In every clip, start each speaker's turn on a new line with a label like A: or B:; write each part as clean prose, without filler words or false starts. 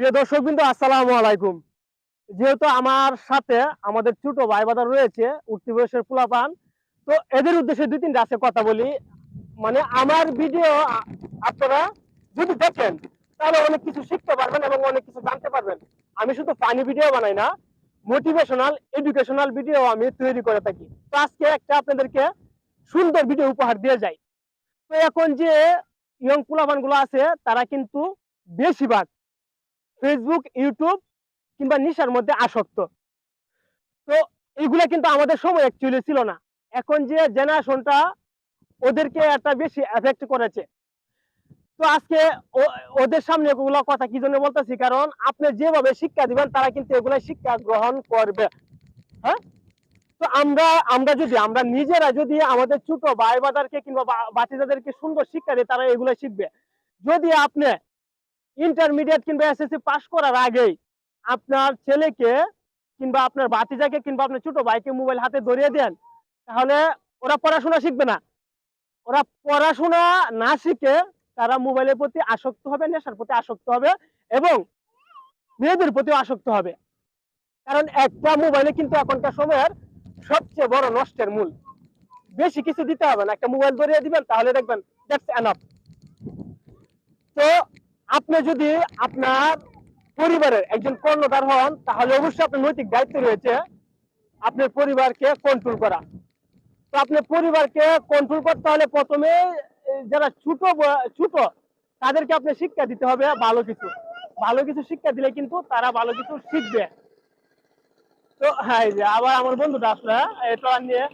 A: প্রিয় দর্শকবৃন্দ, আসসালামু আলাইকুম। যেহেতু আমার সাথে আমাদের ছোট ভাই বাদার রয়েছে উঠতি বয়সের পোলাপান, তো এদের উদ্দেশ্যে দুই তিনটা আছে কথা বলি। মানে আমার ভিডিও আপনারা যদি দেখেন তাহলে অনেক কিছু শিখতে পারবেন এবং অনেক কিছু জানতে পারবেন। আমি শুধু ফানি ভিডিও বানাই না, মোটিভেশনাল এডুকেশনাল ভিডিও আমি তৈরি করে থাকি। তো আজকে একটা আপনাদেরকে সুন্দর ভিডিও উপহার দিয়ে যাই। তো এখন যে ইয়ং পোলাপান গুলো আছে তারা কিন্তু বেশিরভাগ ফেসবুক, ইউটিউব কিংবা নেশার মধ্যে আসক্ত। তো এইগুলা কিন্তু আমাদের সময় অ্যাকচুয়ালি ছিল না। এখন যে জেনারেশনটা ওদেরকে একটা বেশি এফেক্ট করেছে। তো আজকে ওদের সামনে এগুলো কথা কি জন্য বলতেছি, কারণ আপনি যেভাবে শিক্ষা দিবেন তারা কিন্তু এগুলা শিক্ষা গ্রহণ করবে। হ্যাঁ, তো আমরা নিজেরা যদি আমাদের ছোট ভাই বাদারকে কিংবা বাচ্চাদেরকে সুন্দর শিক্ষা দিই, তারা এগুলো শিখবে। যদি আপনি ইন্টারমিডিয়েট কিংবা এসএসসি পাস করার আগেই আপনার ছেলেকে কিংবা আপনার ভাতিজাকে কিংবা আপনার ছোট ভাইকে মোবাইল হাতে ধরিয়ে দেন, তাহলে ওরা পড়াশোনা শিখবে না। ওরা পড়াশোনা না শিখে তারা মোবাইলের প্রতি আসক্ত হবে, নেশার প্রতি আসক্ত হবে এবং মেয়েদের প্রতিও আসক্ত হবে। কারণ একটা মোবাইলে কিন্তু এখনকার সময়ের সবচেয়ে বড় নষ্টের মূল। বেশি কিছু দিতে হবে না, একটা মোবাইল ধরিয়ে দিবেন তাহলে দেখবেন দ্যাটস এনাফ। তো আপনি যদি আপনার পরিবারের একজন কর্ণধার হন, তাহলে অবশ্যই আপনার নৈতিক দায়িত্ব রয়েছে আপনার পরিবারকে কন্ট্রোল করা। তো আপনার পরিবারকে কন্ট্রোল করতে হলে প্রথমে যারা ছোট তাদেরকে আপনি শিক্ষা দিতে হবে ভালো কিছু শিক্ষা দিলে কিন্তু তারা ভালো কিছু শিখবে। তো হ্যাঁ, এই যে আবার আমার বন্ধুটা আসলে এটা নিয়ে,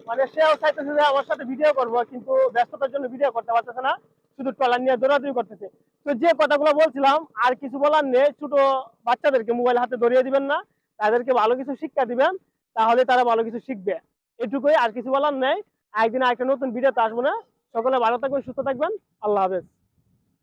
A: মানে সেও চাইতেছে যে আমার সাথে ভিডিও করবো, কিন্তু ব্যস্ততার জন্য ভিডিও করতে পারতেছে না, শুধু ট্রলার নিয়ে দৌড়াদৌড়ি করতেছে। তো যে কথাগুলো বলছিলাম, আর কিছু বলার নেই। ছোট বাচ্চাদেরকে মোবাইল হাতে ধরিয়ে দিবেন না, তাদেরকে ভালো কিছু শিক্ষা দিবেন, তাহলে তারা ভালো কিছু শিখবে। এটুকুই, আর কিছু বলার নেই। একদিন আরেকটা নতুন ভিডিওতে আসবো না। সকলে ভালো থাকবেন, সুস্থ থাকবেন। আল্লাহ হাফেজ।